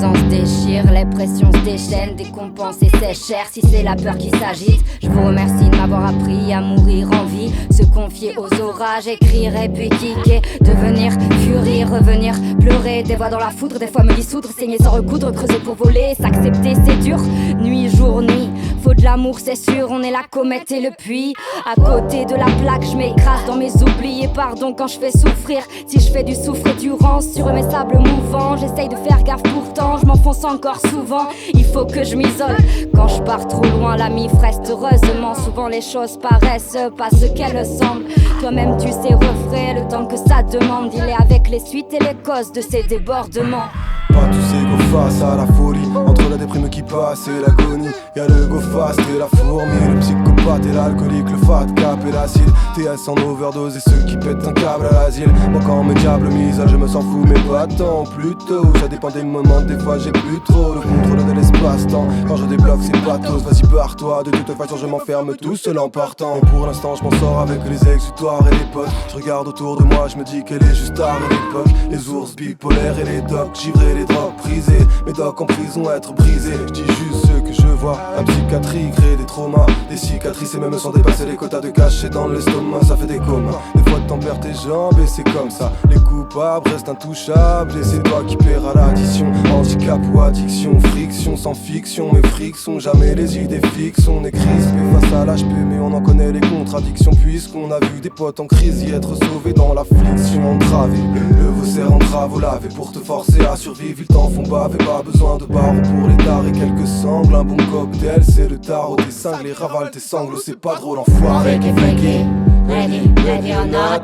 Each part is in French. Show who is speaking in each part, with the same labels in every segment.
Speaker 1: présent se déchire, les pressions se déchaînent, décompensent et c'est cher si c'est la peur qui s'agite. Je vous remercie de m'avoir appris à mourir en vie, se confier aux orages, écrire et puis kicker, devenir furie, revenir, pleurer, des voix dans la foudre, des fois me dissoudre, saigner sans recoudre, creuser pour voler, s'accepter c'est dur, nuit, jour, nuit. Faut de l'amour c'est sûr, on est la comète et le puits. À côté de la plaque, je m'écrase dans mes oublis et pardon quand je fais souffrir. Si je fais du souffre-durance sur mes sables mouvants, j'essaye de faire gaffe pourtant, je m'enfonce encore souvent. Il faut que je m'isole, quand je pars trop loin l'ami reste heureusement. Souvent les choses paraissent pas ce qu'elles semblent. Toi-même tu sais refrayer le temps que ça demande. Il est avec les suites et les causes de ces débordements.
Speaker 2: Pas tous égaux face à la folie, entre la déprime qui passe et l'agonie. Y'a le go fast et la fourmi, le psychopathe et l'alcoolique, le fat cap et l'acide. TS en overdose et ceux qui pètent un câble à l'asile. Moi quand mes diables misent, je me sens fou mais pas tant. Plutôt, ça dépend des moments, des fois j'ai plus trop le contrôle de l'espace-temps. Quand je débloque c'est pathos, vas-y pars-toi. De toute façon je m'enferme tout seul en partant. Et pour l'instant je m'en sors avec les exutoires et les potes. Je regarde autour de moi, je me dis qu'elle est juste tard à l'époque. Les ours bipolaires et les docs, givrés, les drogues prisées. Mes docs en prison être brisés. Je dis juste ce que je vois. La psychiatrie crée des traumas, des cicatrices et même sans dépasser les quotas de cachet dans l'estomac, ça fait des comas. Des fois t'en perds tes jambes et c'est comme ça. Les coupables restent intouchables et c'est toi qui paieras l'addition. Handicap ou addiction, friction sans fiction. Mes frics sont jamais les idées fixes. On est crispé face à l'HP mais on en connaît les contradictions. Puisqu'on a vu des potes en crise y être sauvés dans l'affliction. Entravé, le vaussaire entrave au lavé. Pour te forcer à survivre ils t'en font baver. Pas besoin de barreaux pour les dards et quelques sangles. Un bon cocktail c'est le tarot des cinglés. Ravale tes sanglots c'est pas drôle enfoiré.
Speaker 3: Freaky, freaky, ready, ready or not.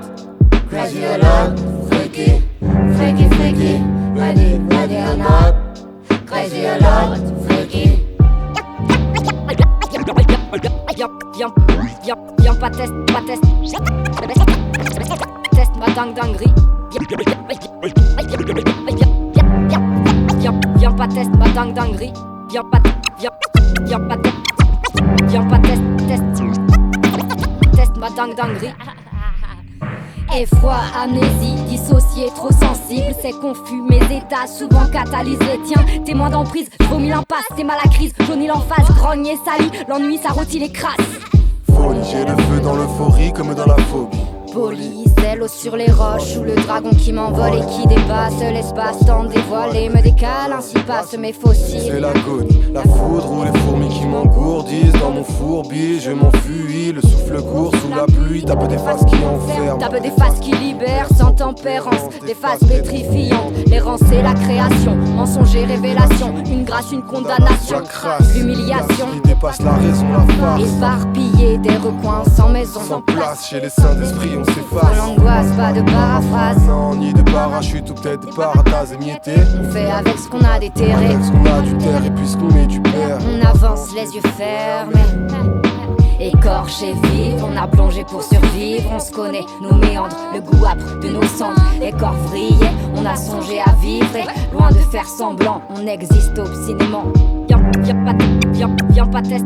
Speaker 3: Crazy or not, freaky, freaky, freaky, ready, ready or not. Crazy or not, freaky.
Speaker 1: Viens pas test, test ma dinguerie. Viens pas test ma dinguerie. Viens pas test ma dinguerie. Effroi, amnésie, dissocié, trop sensible. C'est confus, mes états souvent catalysés. Tiens, témoin d'emprise, je vomis l'impasse. T'es mal à crise, jauni l'emphase, grogne et sali. L'ennui, ça rôtit les crasses.
Speaker 2: Folie, j'ai le feu dans l'euphorie comme dans la phobie.
Speaker 1: Poli, zèle sur les roches ou le dragon qui m'envole et qui dépasse l'espace, temps dévoilé, me décale, ainsi passent mes fossiles.
Speaker 2: C'est l'agonie, la foudre ou les fourmis qui m'engourdissent dans mon fourbi, je m'enfuis, le souffle court sous la pluie, tape des faces qui enferment,
Speaker 1: tape des faces qui libèrent sans tempérance, des faces pétrifiantes, l'errance et la création, mensonge et révélation, une grâce, une condamnation, l'humiliation
Speaker 2: qui dépasse la raison, la farce,
Speaker 1: éparpillé des recoins sans maison,
Speaker 2: sans place chez les saints d'esprit. On s'efface.
Speaker 1: Pas l'angoisse, pas de paraphrase.
Speaker 2: Non, ni de parachute ou peut-être des paratases émiettés.
Speaker 1: On fait avec ce qu'on a déterré.
Speaker 2: Avec ce qu'on a du terre et puisqu'on est du père.
Speaker 1: On avance les yeux fermés. Écorché vif, on a plongé pour survivre. On se connaît, nos méandres, le goût âpre de nos cendres. Les corps vrillés, on a songé à vivre. Et loin de faire semblant, on existe obstinément. Viens pas test.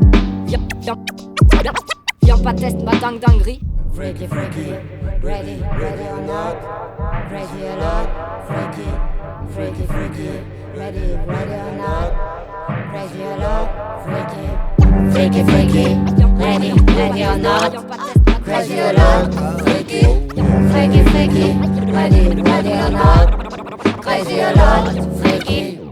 Speaker 1: Viens pas test ma dinguerie.
Speaker 3: Freaky, freaky, ready, ready or not. Crazy or not, freaky, freaky, freaky, ready, ready or not. Crazy or not, freaky, freaky, freaky, ready, ready or not. Crazy or not, freaky, freaky, freaky, ready, ready or not. Crazy or not, freaky.